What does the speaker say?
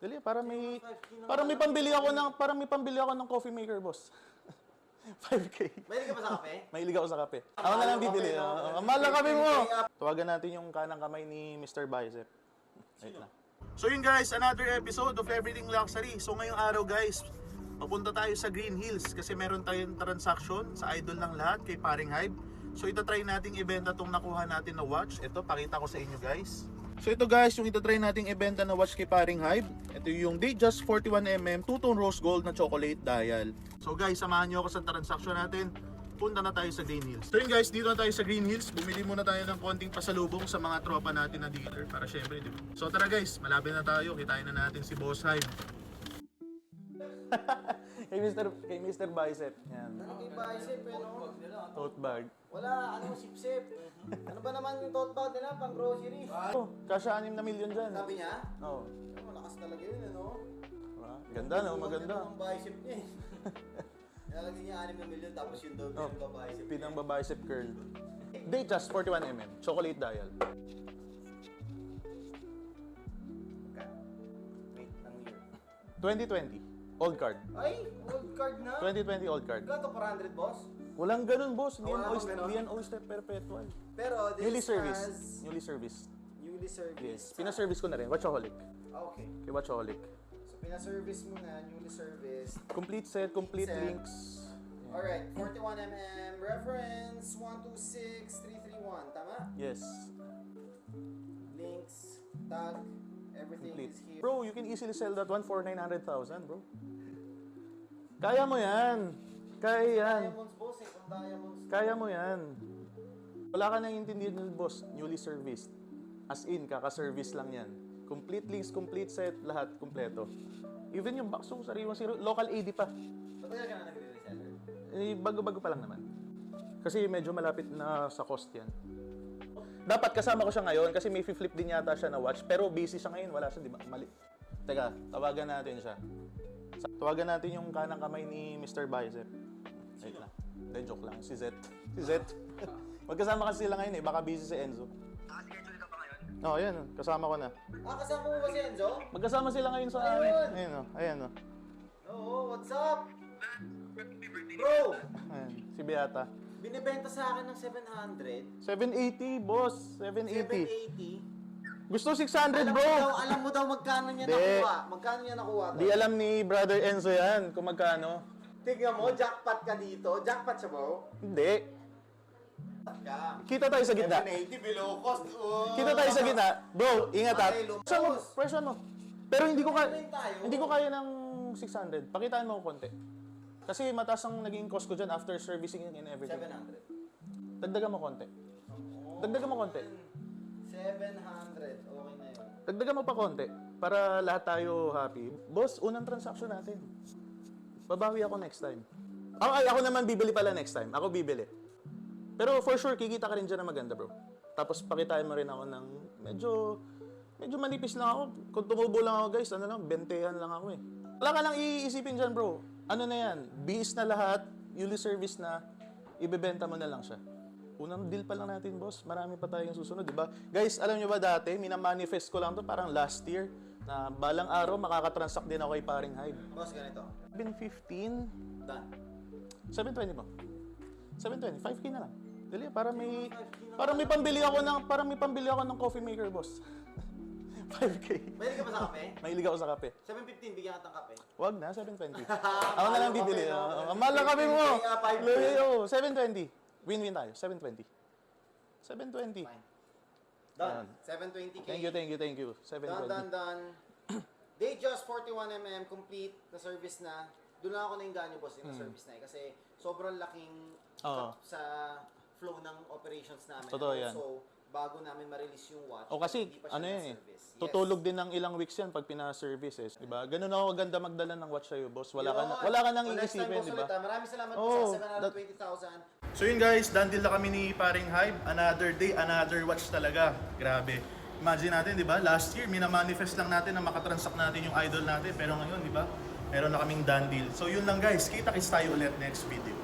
Dali, para may pambili ako ng coffee maker, boss. 5K. Mahilig ka ba sa kape? Mahilig ako sa kape. Ako na lang bibili. Mahal na kape mo. Tawagan natin yung kanang kamay ni Mr. Bicep. Wait lang. So yun guys, another episode of Everything Luxury. So ngayong araw guys, papunta tayo sa Green Hills kasi meron tayong transaction sa idol ng lahat kay Paring Hybe. So itatry nating ibenta tong nakuha natin na watch. Ito, pakita ko sa inyo guys. So ito guys, yung itatry nating ibenta na watch kay Paring Hybe. Ito yung Datejust 41mm two-tone rose gold na chocolate dial. So guys, samahan nyo ako sa transaction natin. Punta na tayo sa Green Hills. So yun guys, dito na tayo sa Green Hills. Bumili muna tayo ng konting pasalubong sa mga tropa natin na dealer para syempre, di ba? So tara guys, malapit na tayo. Kitain na natin si Boss Hybe. kay Mr. Bicep. Yan. Ano kay Bicep eh, no? Tote bag. Wala, sip-sip. Ano ba naman yung tote bag nila pang grocery? Oh, kasya 6 na milyon dyan. Sabi niya? Oo. Malakas talaga yun, ano? Ganda no, maganda. Ang bicep niya eh. Nilalagay niya 6 na milyon tapos yung daw pinang-bicep. Pinang-bicep curl. Datejust 41mm, chocolate dial. Wait, ang year. 2020, old card. Ay, old card na. 2020 old card. Gano'n 400, boss? Walang ganun, boss. Walang ganun? Hindi yan oyster perpetual. Pero this Newly has... serviced. Newly serviced. Newly serviced. Yes. Pina-service ko na rin. Watchaholic. Okay. Kay Watchaholic. So, pina-service mo na, newly serviced. Complete set, complete Set. links. Alright, 41mm, reference 126331, tama? Yes. Links, tag, everything Complete. is here. Bro, you can easily sell that one for 900,000, bro. Kaya mo yan. Kaya yan. Diamonds, boss eh, kung diamonds. Kaya mo yan. Wala ka nang intindihan ng boss, newly serviced. As in, kaka-service lang yan. Complete links, complete set, lahat, kompleto. Even yung box, sariwang local AD pa. Matagal ka na nagre-reseller? Eh, bago-bago pa lang naman. Kasi medyo malapit na sa cost yan. Dapat kasama ko siya ngayon kasi may flip din yata siya na watch. Pero busy siya ngayon, wala siya, di ba? Mali. Teka, tawagan natin siya. Tawagan natin yung kanang kamay ni Mr. Bicep. Wait lang. Hindi, joke lang. Si Zet. Si Zet. Magkasama kasi sila ngayon eh. Baka busy si Enzo. Naka-schedule ka pa ngayon? Oo, ayan. Kasama ko na. Ah, kasama mo ba si Enzo? Magkasama sila ngayon sa... Ayun! Ayan o. Ayan o. Oo, what's up? Bro, Ayan. Si Beata. binibenta sa akin ng 700. 780, boss. 780. 780. Gusto 600, bro. Alam mo daw magkano niya Di. nakuha. Magkano niya nakuha daw? Di alam ni Brother Enzo yan kung magkano. Tignan mo, jackpot ka dito. Jackpot siya, bro. Hindi. Ka. Kita tayo sa gitna. 780 below cost. Oh. Kita tayo sa gitna. Bro, ingat ha. Ay, lumos. Presyon mo, presyon mo. Pero hindi ko Ano tayo? hindi ko kaya ng 600. Pakitaan mo ko konti. Kasi mataas ang naging cost ko dyan after servicing and everything. 700. Dagdagan mo konti. Dagdagan mo konti. 700. Okay na yun. Dagdagan mo pa konti para lahat tayo happy. Boss, unang transaction natin. Babawi ako next time. Ako naman bibili pala next time. Ako bibili. Pero for sure, kikita ka rin dyan na maganda, bro. Tapos pakitain mo rin ako ng medyo manipis lang ako. Kung tumubo lang ako, guys, ano lang, bentehan lang ako eh. Wala ka lang iisipin dyan, bro. Ano na yan? Bihis na lahat, newly service na, ibebenta mo na lang siya. Unang deal pa lang natin, boss. Marami pa tayong susunod, di ba? Guys, alam nyo ba dati, minamanifest ko lang to parang last year, na balang araw makakatransact din ako kay Paring Hybe. Boss, ganito. 715, Done. 720 mo. 720, 5K na lang. Dali, para may pambili ako ng coffee maker, boss. 5K. Mahilig ka ba sa kape? Mahilig ako sa kape. 715, bigyan ka ng kape. Wag na, 720. Ako na lang bibili. Mahal na kape mo. Okay, 720. Win-win tayo. 720. 720. Fine. Done. 720k. Thank you. 720. Done. Datejust 41mm, complete, na service na. Doon lang ako nainganyo, boss, yung service na eh. Kasi sobrang laking cut sa flow ng operations namin. Totoo yan. So, bago namin ma-release yung watch, O kasi, hindi pa siya ano yan eh, na-service. Yes. tutulog din ng ilang weeks yan pag pina-service eh. Diba? Ganun ako ganda magdala ng watch sa'yo, boss. Wala ka nang So, next time, iisipin, boss, diba? ulit, maraming salamat po Oh, sa 720,000. So yun guys, done deal na kami ni Paring Hybe. Another day, another watch talaga. Grabe. Imagine natin, di ba? Last year, minamanifest lang natin na makatransact natin yung idol natin. Pero ngayon, di ba? Meron na kaming done deal. So yun lang guys, kita-kits tayo ulit next video.